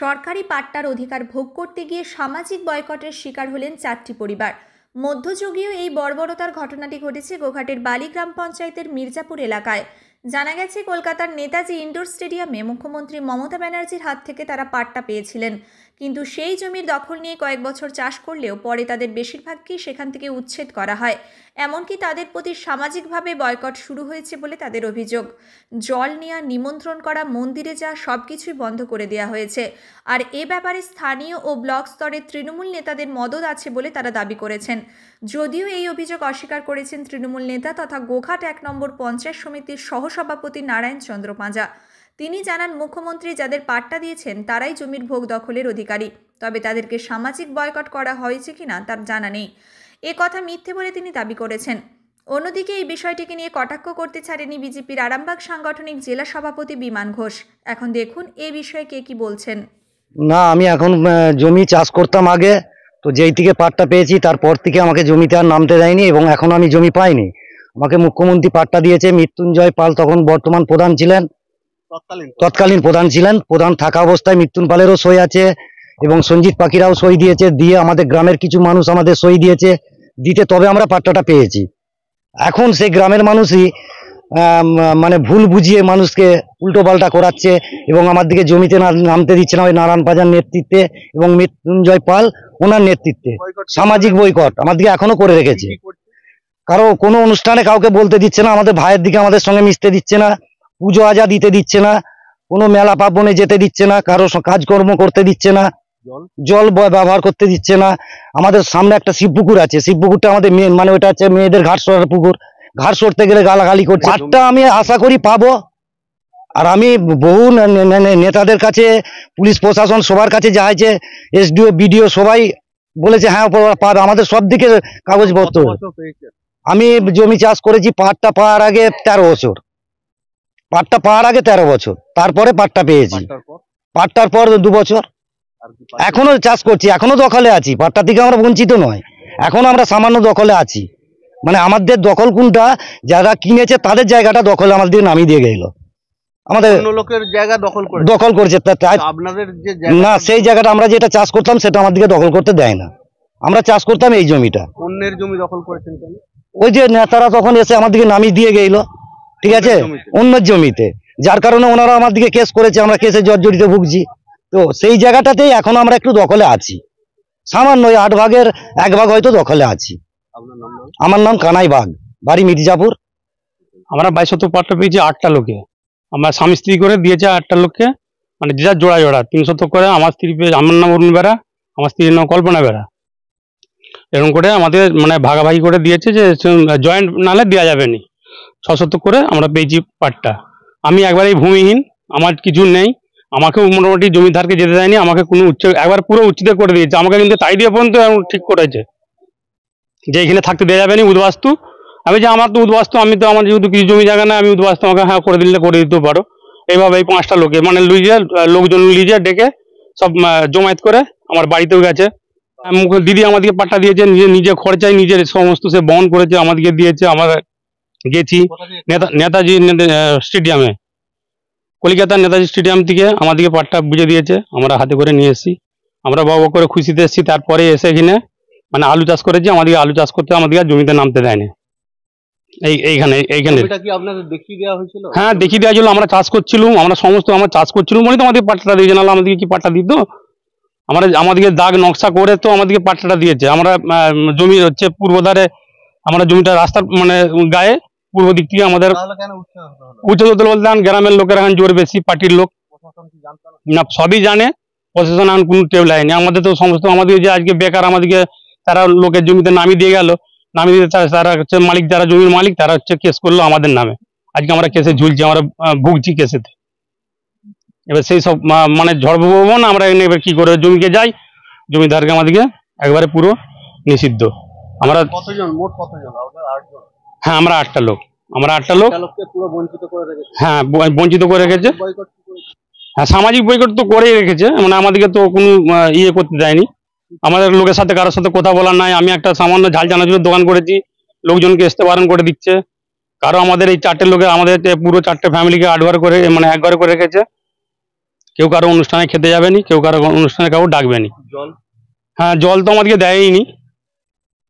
সরকারি পাট্টার অধিকার ভোগ করতে গিয়ে সামাজিক বয়কটের শিকার হলেন 4টি পরিবার। মধ্যযুগীয় এই বর্বরতার ঘটনাটি ঘটেছে গোঘাটের বালি গ্রাম পঞ্চায়েতের মির্জাপুর এলাকায়। জানা গেছে, কলকাতার নেতাজি ইনডোর স্টেডিয়ামে মুখ্যমন্ত্রী মমতা ব্যানার্জির হাত থেকে তারা পাট্টা পেয়েছিলেন, কিন্তু সেই জমির দখল নিয়ে কয়েক বছর চাষ করলেও পরে তাদের বেশিরভাগকেই সেখান থেকে উচ্ছেদ করা হয়। এমনকি তাদের প্রতি সামাজিকভাবে বয়কট শুরু হয়েছে বলে তাদের অভিযোগ। জল নেওয়া, নিমন্ত্রণ করা, মন্দিরে যাওয়া সবকিছুই বন্ধ করে দেওয়া হয়েছে। আর এ ব্যাপারে স্থানীয় ও ব্লক স্তরের তৃণমূল নেতাদের মদত আছে বলে তারা দাবি করেছেন। যদিও এই অভিযোগ অস্বীকার করেছেন তৃণমূল নেতা তথা গোঘাট 1 নম্বর পঞ্চায়েত সমিতির সহসভাপতি নারায়ণ চন্দ্র পাঁজা। তিনি জানান, মুখ্যমন্ত্রী যাদের পাট্টা দিয়েছেন তারাই জমির ভোগ দখলের অধিকারী, তবে তাদেরকে সামাজিক বয়কট করা হয়েছে কিনা তার জানা নেই। এ কথা মিথ্যে বলে তিনি দাবি করেছেন। অন্যদিকে এই বিষয়টিকে নিয়ে কটাক্ষ করতে ছাড়েনি বিজেপির আরামবাগ সাংগঠনিক জেলা সভাপতি বিমান ঘোষ। এখন দেখুন এই বিষয়ে কে কি বলছেন। না, আমি এখন জমি চাষ করতাম আগে, তো যেই থেকে পাট্টা পেয়েছি তারপর থেকে আমাকে জমিতে আর নামতে দেয়নি এবং এখন আমি জমি পাইনি। আমাকে মুখ্যমন্ত্রী পাট্টা দিয়েছে। মৃত্যুঞ্জয় পাল তখন বর্তমান প্রধান ছিলেন, তৎকালীন প্রধান ছিলেন। প্রধান থাকা অবস্থায় মৃত্যুন পালেরও সই আছে এবং সঞ্জিত পাখিরাও সই দিয়েছে, দিয়ে আমাদের গ্রামের কিছু মানুষ আমাদের সই দিয়েছে, দিতে তবে আমরা পাট্টাটা পেয়েছি। এখন সেই গ্রামের মানুষই মানে ভুল বুঝিয়ে মানুষকে উল্টো পাল্টা করাচ্ছে এবং আমার দিকে জমিতে নামতে দিচ্ছে না। ওই নারায়ণ পাঁজার নেতৃত্বে এবং মৃত্যুঞ্জয় পাল ওনার নেতৃত্বে সামাজিক বয়কট আমার দিকে এখনো করে রেখেছে। কারো কোনো অনুষ্ঠানে কাউকে বলতে দিচ্ছে না, আমাদের ভাইয়ের দিকে আমাদের সঙ্গে মিশতে দিচ্ছে না, পুজো আজা দিতে দিচ্ছে না, কোনো মেলা পার্বণে যেতে দিচ্ছে না, কারো কাজকর্ম করতে দিচ্ছে না, জল ব্যবহার করতে দিচ্ছে না। আমাদের সামনে একটা শিবপুকুর আছে, শিবপুকুরটা আমাদের মেন, মানে ওটা হচ্ছে মেয়েদের ঘাট সরার পুকুর। ঘাট সরতে গেলে গালাগালি করছে। পাট্টা আমি আশা করি পাবো, আর আমি বহু নেতাদের কাছে, পুলিশ প্রশাসন সবার কাছে যা হয়েছে, এসডিও বিডিও সবাই বলেছে হ্যাঁ পাবে। আমাদের সব দিকে কাগজপত্র। আমি জমি চাষ করেছি পাট্টা পাওয়ার আগে 13 বছর, পাট্টা পাওয়ার আগে 13 বছর, তারপরে পাট্টা পেয়েছি। পাট্টার পর 2 বছর। এখনো চাষ করছি, এখনো দখলে আছি। পাট্টা থেকে আমরা বঞ্চিত নয়, এখনো আমরা সামান্য দখলে আছি। মানে আমাদের দখল কোনটা, যারা কিনেছে তাদের জায়গাটা দখলে আমাদের দিয়ে নামিয়ে দিয়ে গেল। আমাদের লোকের জায়গা দখল করেছে না, সেই জায়গাটা আমরা যেটা চাষ করতাম সেটা আমার দিকে দখল করতে দেয় না। আমরা চাষ করতাম এই জমিটা। অন্যের জমি দখল করেছেন কেন? ওই যে নেতারা তখন এসে আমার দিকে নামিয়ে দিয়ে গেল, ঠিক আছে, অন্যের জমিতে, যার কারণে ওনারা আমার দিকে কেস করেছে, আমরা কেসে জর্জরিত ভুগছি। তো সেই জায়গাটাতেই এখন আমরা একটু দখলে আছি, সামান্য 8 ভাগের 1 ভাগ হয়তো দখলে আছি। আমার নাম কানাই বাগ, বাড়ি মির্জাপুর। আমরা 22 পাট্টা পেয়েছি 8টা লোকে। আমার স্বামী স্ত্রী করে দিয়েছে 8টা লোককে, মানে যে যার জোড়া জোড়া 300 করে। আমার স্ত্রী পেয়েছে, আমার নাম অরুণ বেড়া, আমার স্ত্রীর নাম কল্পনা বেড়া। এরকম করে আমাদের মানে ভাগাভাগি করে দিয়েছে, যে জয়েন্ট নালে দেওয়া যাবে না। 600 করে আমরা পেয়েছি পাট্টা। আমি একবারেই ভূমিহীন, আমার কিছু নেই। আমাকেও মোটামুটি জমিদারকে যেতে দেয়নি, আমাকে কোনো একবার পুরো উচ্ছেদ করে দিয়েছে। আমাকে কিন্তু তাই দিয়ে পর্যন্ত ঠিক করেছে যে এখানে থাকতে দেওয়া যাবে না, উদ্বাস্তু। আমি যে আমার তো উদ্বাস্তু, আমি তো আমার যেহেতু কিছু জমি জায়গা না, আমি উদ্বাস্তু, আমাকে হ্যাঁ করে দিলে করে দিতে পারো। এইভাবে এই 5টা লোকে মানে লোকজন লিজে ডেকে সব জমায়েত করে আমার বাড়িতেও গেছে। দিদি আমাদেরকে পাট্টা দিয়েছে, নিজে খরচায় নিজের সমস্ত সে বহন করেছে, আমাদেরকে দিয়েছে। আমরা গেছি নেতাজি স্টেডিয়ামে, কলকাতার নেতাজি স্টেডিয়াম থেকে আমাদেরকে পাট্টা বুঝে দিয়েছে, আমরা হাতে করে নিয়ে এসেছি। আমরা বাবা করে খুশিতে এসেছি। তারপরে এসে এখানে মানে আলু চাষ করেছি, আমাদেরকে আলু চাষ করতে আমাদেরকে জমিতে নামতে দেয়নি। এইখানে হ্যাঁ দেখিয়ে দেওয়া ছিল, আমরা চাষ করছিলাম, আমরা সমস্ত আমরা চাষ করছিলাম বলে তো আমাদের পাট্টাটা দিয়েছে, নাহলে আমাদেরকে কি পাট্টা দিত? আমাদেরকে দাগ নকশা করে তো আমাদেরকে পাট্টাটা দিয়েছে। আমরা জমি হচ্ছে পূর্ব ধারে, আমরা জমিটা রাস্তার মানে গায়ে পূর্ব দিক থেকে আমাদের উচ্চ বলতে গ্রামের লোকের এখন জোর বেশি, পার্টির লোক না সবই জানে, প্রশাসন এখন কোনো টেবিল লাইনি। আমাদের তো সমস্ত আমাদের যে আজকে বেকার, আমাদেরকে তারা লোকের জমিতে নামিয়ে দিয়ে গেল, নামিয়ে দিয়ে তারা হচ্ছে মালিক, যারা জমির মালিক তারা হচ্ছে কেস করলো আমাদের নামে। আজকে আমরা কেসে ঝুলছি, আমরা ভুগছি কেসেতে। এবার সেই সব মানে ঝড় পাবো না আমরা। এবার কি করে জমিকে যাই, জমিদারকে আমাদেরকে একবারে পুরো নিষিদ্ধ। আমরা হ্যাঁ আমরা 8টা লোক, আমরা 8টা লোক হ্যাঁ বঞ্চিত করে রেখেছে। হ্যাঁ সামাজিক বয়কট তো করেই রেখেছে, মানে আমাদেরকে তো কোনো ইয়ে করতে দেয়নি। আমাদের লোকের সাথে কারোর সাথে কথা বলার নাই। আমি একটা সামান্য ঝাল চানাচুরের দোকান করেছি, লোকজনকে আসতে বারণ করে দিচ্ছে। কারো আমাদের এই 4টে লোকে আমাদের পুরো 4টে ফ্যামিলিকে 8 ঘর করে মানে 1 ঘরে করে রেখেছে। কেউ কারো অনুষ্ঠানে খেতে যাবে নি, কেউ কারো অনুষ্ঠানে কাউ ডাকবে নি। জল হ্যাঁ, জল তো আমাদেরকে দেয়ই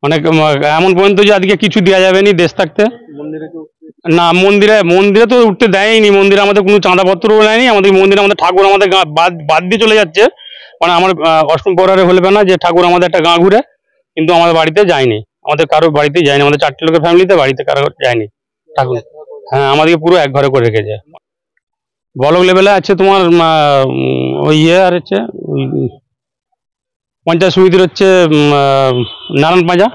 মানে এমন পর্যন্ত যে আজকে কিছু দেওয়া যাবে নি দেশ থাকতে। মন্দিরে কেউ না, মন্দিরে তো উঠতে দেয়নি, মন্দিরে আমাদের কোনো চাঁদাপত্রও নেয়নি, আমাদের আমাদের ঠাকুর আমাদের বাদ দিয়ে চলে যাচ্ছে। মানে আমার অষ্টম প্রহরে হলবে না যে ঠাকুর আমাদের একটা গাঁ ঘুরে, কিন্তু আমাদের বাড়িতে যায়নি, আমাদের কারো বাড়িতেই যায়নি, আমাদের 4টে লোকের ফ্যামিলিতে বাড়িতে কারো যায়নি ঠাকুর। হ্যাঁ, আমাদেরকে পুরো এক ঘরে করে রেখেছে। ব্লক লেভেলে আছে তোমার ওই আর হচ্ছে ওই পঞ্চায়েত সমিতির হচ্ছে নারায়ণ পাঁজা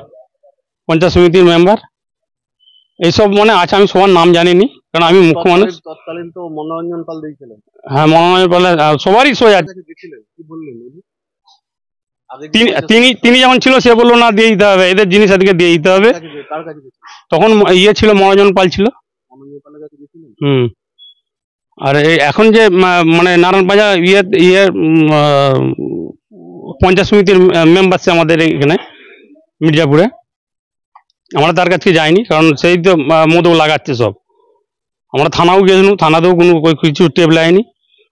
পঞ্চায়েত সমিতির মেম্বার, এইসব মানে আছে। আমি সবার নাম জানিনি, কারণ আমি মুখ্য মানুষ। তৎকালীন তো মনোরঞ্জন পাল দিয়েছিলেন। হ্যাঁ, মনোনয়ন পালে সবারই সই আছে। দিয়েছিলেন কি বললেন উনি? আগে তিনি যখন ছিল সে বললো না, দিয়ে দিতে হবে, এদের জিনিস আজকে দিয়ে দিতে হবে। কার কাছে গেছিলেন? তখন ছিল মনোরঞ্জন পাল ছিল। মনোরঞ্জন পালের কাছে গেছিলেন? আর এখন যে মানে নারায়ণ পাঁজা পঞ্চায়েত সমিতির মেম্বার আমাদের এখানে মির্জাপুরে, আমরা তার কাছে যাইনি, কারণ সেই তো মধু লাগাচ্ছে সব। আমরা থানাও গেছিলাম, থানাতেও কোনো কিছু টেপ লাইনি।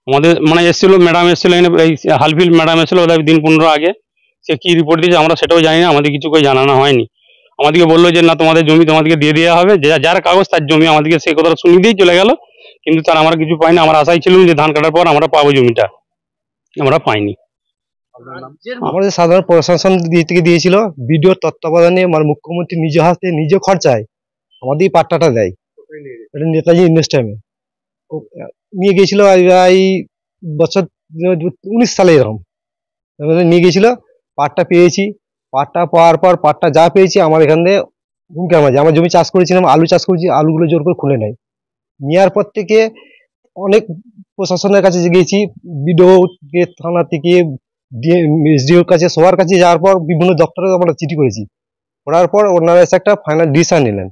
আমাদের মানে এসেছিল, ম্যাডাম এসেছিল, এই হালফিল ম্যাডাম এসেছিল ওদের দিন 15 আগে। সে কি রিপোর্ট দিয়েছে আমরা সেটাও জানি না, আমাদের কিছু করে জানানো হয়নি। আমাদেরকে বললো যে না, তোমাদের জমি তোমাদেরকে দিয়ে দেওয়া হবে, যার কাগজ তার জমি। আমাদেরকে সেই কথাটা শুনিয়ে দিয়েই চলে গেল, কিন্তু তার আমরা কিছু পাইনি। আমার আশাই ছিল যে ধান কাটার পর আমরা পাবো জমিটা, আমরা পাইনি। আমাদের সাধারণ প্রশাসন থেকে দিয়েছিল, বিডিওর তত্ত্বাবধানে আমার মুখ্যমন্ত্রী নিজ হাতে নিজ খরচায় আমাদের এই পাট্টাটা দেয়। এটা নেতাজি ইনভেস্টামে নিয়ে গেছিল এই বছর 19 সালে, এরকম নিয়ে গেছিল। পাটটা পেয়েছি, পাটটা পাওয়ার পর পাটটা যা পেয়েছি আমার এখান থেকে হুমকার মাঝে, আমার জমি চাষ করেছিলাম, আলু চাষ করেছি, আলুগুলো জোর করে খুলে নেয়। নেওয়ার পর থেকে অনেক প্রশাসনের কাছে গিয়েছি, বিডিও থানা থেকে এসডিওর কাছে, সবার কাছে যাওয়ার পর বিভিন্ন দপ্তরে আমরা চিঠি করেছি। করার পর ওনারা এসে একটা ফাইনাল ডিসিশন নিলেন।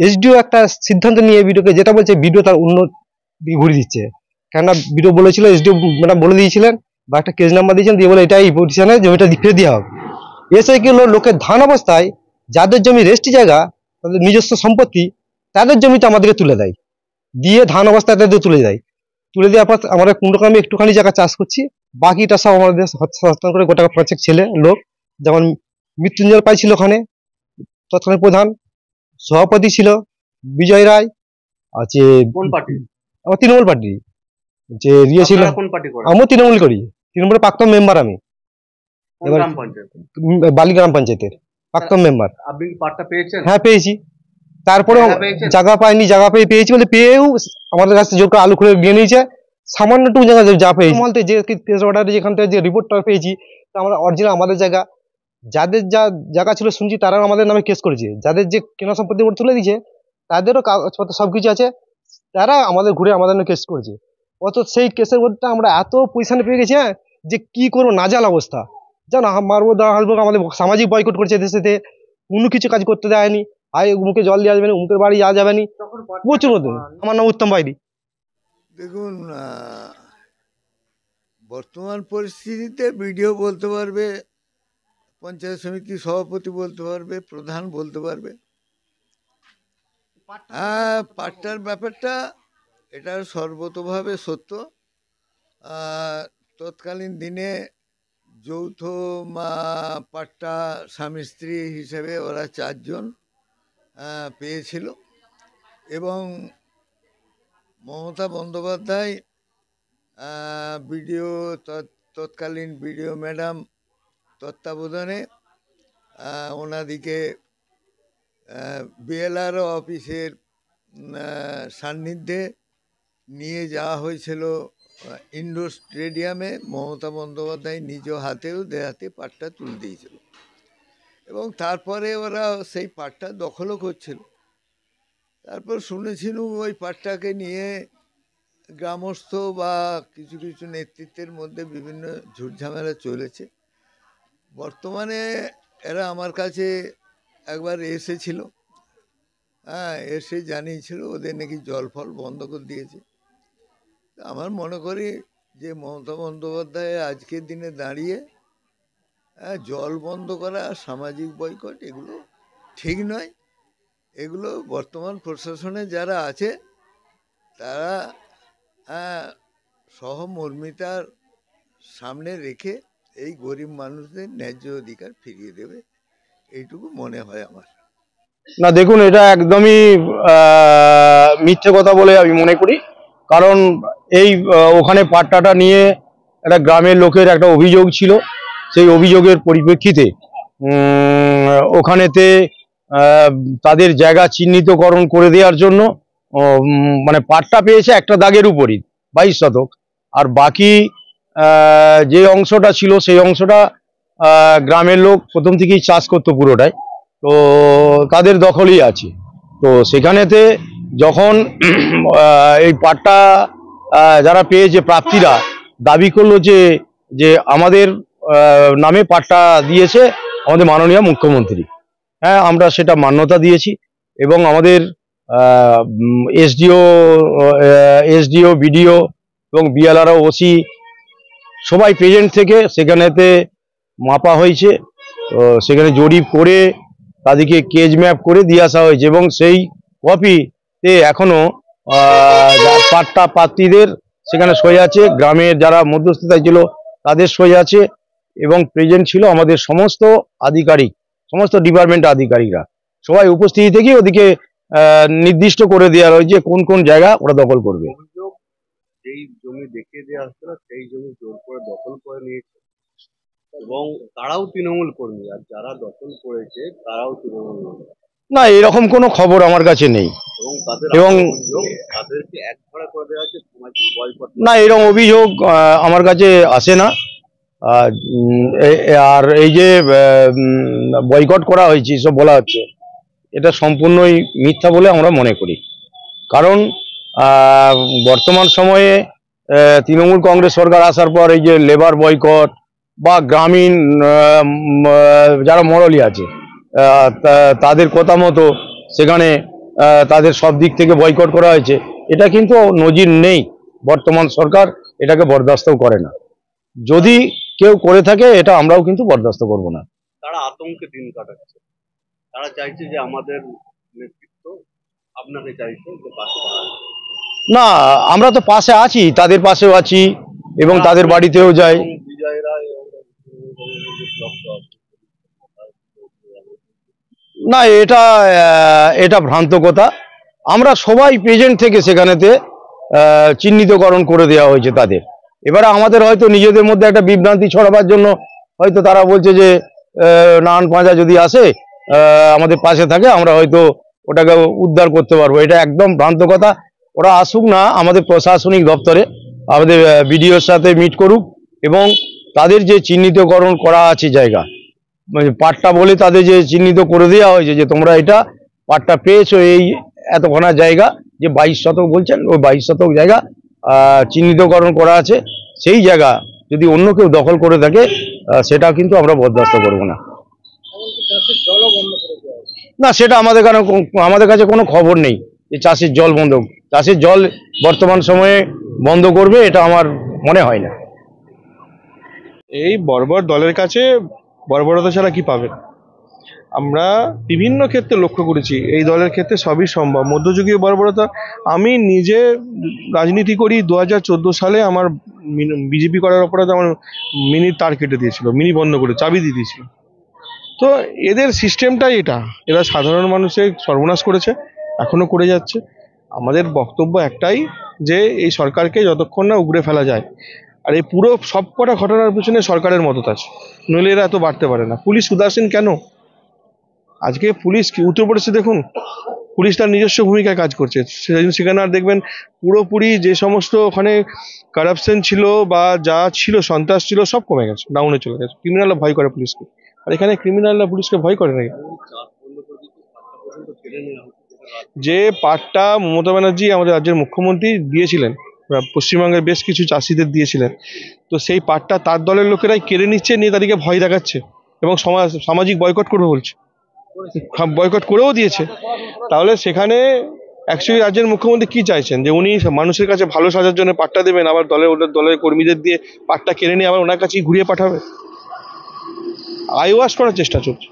এসডিও একটা সিদ্ধান্ত নিয়ে বিডিওকে যেটা বলছে, বিডিও তার উন্নতি ঘুরিয়ে দিচ্ছে। কেননা বিডিও বলেছিল, এসডিও ম্যাডাম বলে দিয়েছিলেন বা একটা কেস নাম্বার দিয়েছেন, দিয়ে বলে এটা এই পজিশনে জমিটা ফিরে দেওয়া হবে। এসে কি হলো, লোকের ধান অবস্থায় যাদের জমি রেস্টি জায়গা, তাদের নিজস্ব সম্পত্তি, তাদের জমিটা আমাদেরকে তুলে দেয়, দিয়ে ধান অবস্থায় তাদের তুলে দেয়। তুলে দেওয়ার পর আমরা কোনোরকমে একটুখানি জায়গা চাষ করছি, বাকিটা সব আমাদের হস্তান্তর করে গোটা 5 ছেলে লোক, যেমন মৃত্যুঞ্জয় পাল ছিল ওখানে তৎকালীন প্রধান, সভাপতি ছিল বিজয় রায়, আছে কোন পার্টি? আমার তৃণমূল পার্টি যে ইয়ে ছিল। কোন পার্টি করেন? আমিও তৃণমূল করি, তৃণমূলের প্রাক্তন মেম্বার আমি, কোন এবার গ্রাম পঞ্চায়েত? বালিগ্রাম পঞ্চায়েতের প্রাক্তন মেম্বার। আপনি কি পাট্টা পেয়েছেন? হ্যাঁ, পেয়েছি। তারপরে জায়গা পেয়েছেন? জায়গা পাইনি, জায়গা পেয়েছি বলে পেয়েও আমাদের কাছে জোর করে আলু খুলে নিয়ে নিয়েছে। সামান্যটুকু জায়গা যা পেয়েছি বলতে, যে তেজ অর্ডারে যেখান থেকে যে রিপোর্টটা পেয়েছি, তা আমরা অরিজিনাল আমাদের জায়গা। যাদের যা জায়গা ছিল শুনছি তারা আমাদের নামে কেস করেছে, যাদের যে কেনা সম্পত্তি তুলে দিয়েছে তাদেরও কাগজপত্র সবকিছু আছে, তারা আমাদের ঘুরে আমাদের নামে কেস করেছে। অত সেই কেসের মধ্যে আমরা এত পয়সা পেয়ে গেছি, হ্যাঁ, যে কি করবো নাজাল অবস্থা। জানো, মারবো হালবো, আমাদের সামাজিক বয়কট করেছে দেশেতে, কোনো কিছু কাজ করতে দেয়নি। মুখে জল দেওয়া যাবে না, মুখের বাড়ি যাওয়া যাবে না, প্রচুর মতো। আমার নাম উত্তম বাইরি। দেখুন, বর্তমান পরিস্থিতিতে বিডিও বলতে পারবে, পঞ্চায়েত সমিতির সভাপতি বলতে পারবে, প্রধান বলতে পারবে। হ্যাঁ, পাট্টার ব্যাপারটা এটা সর্বতোভাবে সত্য। তৎকালীন দিনে যৌথ পাট্টা স্বামী স্ত্রী হিসেবে ওরা 4 জন পেয়েছিল, এবং মমতা বন্দ্যোপাধ্যায় বিডিও তৎকালীন বিডিও ম্যাডাম তত্ত্বাবধানে ওনাদিকে বিএলআরও অফিসের সান্নিধ্যে নিয়ে যাওয়া হয়েছিল ইন্ডোর স্টেডিয়ামে। মমতা বন্দ্যোপাধ্যায় নিজ হাতেও দেহাতে পাট্টা তুলে দিয়েছিল, এবং তারপরে ওরা সেই পাট্টা দখলও করছিল। তারপর শুনেছিলাম ওই পাট্টাকে নিয়ে গ্রামস্থ বা কিছু কিছু নেতৃত্বের মধ্যে বিভিন্ন ঝুটঝামেলা চলেছে। বর্তমানে এরা আমার কাছে একবার এসেছিল, হ্যাঁ, এসে জানিয়েছিল ওদের নাকি জল ফল বন্ধ করে দিয়েছে। আমার মনে করি যে মমতা বন্দ্যোপাধ্যায় আজকের দিনে দাঁড়িয়ে জল বন্ধ করা, সামাজিক বয়কট, এগুলো ঠিক নয়। এগুলো বর্তমান প্রশাসনে যারা আছে তারা সহমর্মিতার সামনে রেখে এই গরিব মানুষদের ন্যায্য অধিকার ফিরিয়ে দেবে, এইটুকু মনে হয় আমার। না দেখুন, এটা একদমই মিথ্যে কথা বলে আমি মনে করি। কারণ এই ওখানে পাট্টাটা নিয়ে একটা গ্রামের লোকের একটা অভিযোগ ছিল। সেই অভিযোগের পরিপ্রেক্ষিতে ওখানেতে তাদের জায়গা চিহ্নিতকরণ করে দেওয়ার জন্য মানে পাট্টা পেয়েছে একটা দাগের উপরই 22 শতক, আর বাকি যে অংশটা ছিল সেই অংশটা গ্রামের লোক প্রথম থেকেই চাষ করতো পুরোটাই, তো তাদের দখলই আছে। তো সেখানেতে যখন এই পাট্টা যারা পেয়েছে প্রাপ্তিরা দাবি করলো যে যে আমাদের নামে পাট্টা দিয়েছে আমাদের মাননীয় মুখ্যমন্ত্রী। হ্যাঁ, আমরা সেটা মান্যতা দিয়েছি এবং আমাদের এসডিও বিডিও এবং বিএলআরও ওসি সবাই প্রেজেন্ট থেকে সেখানেতে মাপা হয়েছে। সেখানে জরিপ করে তাদেরকে কেজ ম্যাপ করে দিয়ে আসা হয়েছে এবং সেই কপিতে এখনো পাট্টা প্রার্থীদের সেখানে সই আছে, গ্রামের যারা মধ্যস্থতায় ছিল তাদের সই আছে এবং প্রেজেন্ট ছিল আমাদের সমস্ত আধিকারিক, সমস্ত ডিপার্টমেন্ট আধিকারিকরা সবাই উপস্থিতি থেকে ওদিকে নির্দিষ্ট করে দেওয়া হয়েছে কোন কোন জায়গা ওরা দখল করবে। অভিযোগ, যেই জমি দেখিয়ে দেওয়া হচ্ছিল সেই জমি জোর করে দখল করে নিয়েছে এবং তারাও তৃণমূল কর্মী, আর যারা দখল করেছে তারাও তৃণমূল কর্মী। না, এরকম কোনো খবর আমার কাছে নেই এবং তাদের এবং অভিযোগ তাদেরকে একঘরে করে দেওয়া হচ্ছে সামাজিক বয়কট। না, এরকম অভিযোগ আমার কাছে আসে না। আর এই যে বয়কট করা হয়েছে সব বলা হচ্ছে, এটা সম্পূর্ণই মিথ্যা বলে আমরা মনে করি। কারণ বর্তমান সময়ে তৃণমূল কংগ্রেস সরকার আসার পর এই যে লেবার বয়কট বা গ্রামীণ যারা মরলি আছে তাদের কথা মতো সেখানে তাদের সব দিক থেকে বয়কট করা হয়েছে, এটা কিন্তু নজির নেই। বর্তমান সরকার এটাকে বরদাস্ত করে না। যদি কেউ করে থাকে এটা আমরাও কিন্তু বরদাস্ত করব না। তারা আতঙ্কে দিন কাটাচ্ছে, তারা চাইছে যে আমাদের নেতৃত্ব আপনাকে চাইছে যে পাশে দাঁড়ানো। না, আমরা তো পাশে আছি, তাদের পাশেও আছি এবং তাদের বাড়িতেও যাই। বিজয় রায় এবং না, এটা ভ্রান্ত কথা। আমরা সবাই প্রেজেন্ট থেকে সেখানেতে চিহ্নিতকরণ করে দেওয়া হয়েছে তাদের। এবারে আমাদের হয়তো নিজেদের মধ্যে একটা বিভ্রান্তি ছড়াবার জন্য হয়তো তারা বলছে যে নান পাঁজা যদি আসে আমাদের পাশে থাকে আমরা হয়তো ওটাকে উদ্ধার করতে পারবো। এটা একদম ভ্রান্ত কথা। ওরা আসুক না আমাদের প্রশাসনিক দপ্তরে, আমাদের বিডিওর সাথে মিট করুক এবং তাদের যে চিহ্নিতকরণ করা আছে জায়গা, মানে পাট্টা বলে তাদের যে চিহ্নিত করে দেওয়া হয়েছে যে তোমরা এটা পাট্টা পেয়েছো এই এতখানা জায়গা, যে 22 শতক বলছেন ওই 22 শতক জায়গা চিহ্নিতকরণ করা আছে, সেই জায়গা যদি অন্য কেউ দখল করে থাকে সেটা কিন্তু আমরা বরদাস্ত করব না। না, সেটা আমাদের কাছে কোনো খবর নেই যে চাষের জল বন্ধ, চাষের জল বর্তমান সময়ে বন্ধ করবে এটা আমার মনে হয় না। এই বর্বর দলের কাছে বর্বরতা ছাড়া কি পাবেন? আমরা বিভিন্ন ক্ষেত্রে লক্ষ্য করেছি এই দলের ক্ষেত্রে সবই সম্ভব। মধ্যযুগীয় বর্বরতা, আমি নিজে রাজনীতি করি 2014 সালে আমার বিজেপি করার অপরাধে আমার মিনির তার কেটে দিয়েছিল, মিনি বন্ধ করে চাবি দিয়ে দিয়েছিল। তো এদের সিস্টেমটাই এটা, এরা সাধারণ মানুষের সর্বনাশ করেছে, এখনো করে যাচ্ছে। আমাদের বক্তব্য একটাই যে এই সরকারকে যতক্ষণ না উগড়ে ফেলা যায়, আর এই পুরো সবকটা ঘটনার পিছনে সরকারের মদত আছে, নইলে এরা এত বাড়তে পারে না। পুলিশ উদাসীন কেন? আজকে পুলিশ কি উত্তরপ্রদেশে দেখুন, পুলিশ তার নিজস্ব ভূমিকায় কাজ করছে, সেখানে আর দেখবেন পুরোপুরি যে সমস্ত ওখানে কারাপশন ছিল বা যা ছিল সন্ত্রাস ছিল সব কমে গেছে, ডাউনে চলে গেছে। ক্রিমিনালরা ভয় করে পুলিশকে, আর এখানে ক্রিমিনালরা পুলিশকে ভয় করে নাকি? যে পাটটা মমতা ব্যানার্জি আমাদের রাজ্যের মুখ্যমন্ত্রী দিয়েছিলেন, পশ্চিমবঙ্গের বেশ কিছু চাষিদের দিয়েছিলেন, তো সেই পাটটা তার দলের লোকেরাই কেড়ে নিচ্ছে, নিয়ে তাদেরকে ভয় দেখাচ্ছে এবং সামাজিক বয়কট করবে বলছে, বয়কট করেও দিয়েছে। তাহলে সেখানে অ্যাকচুয়ালি রাজ্যের মুখ্যমন্ত্রী কি চাইছেন? যে উনি মানুষের কাছে ভালো সাজার জন্য পাট্টা দেবেন, আবার দলের কর্মীদের দিয়ে পাট্টা কেড়ে নিয়ে আবার ওনার কাছেই ঘুরিয়ে পাঠাবে? আই ওয়াশ করার চেষ্টা চলছে।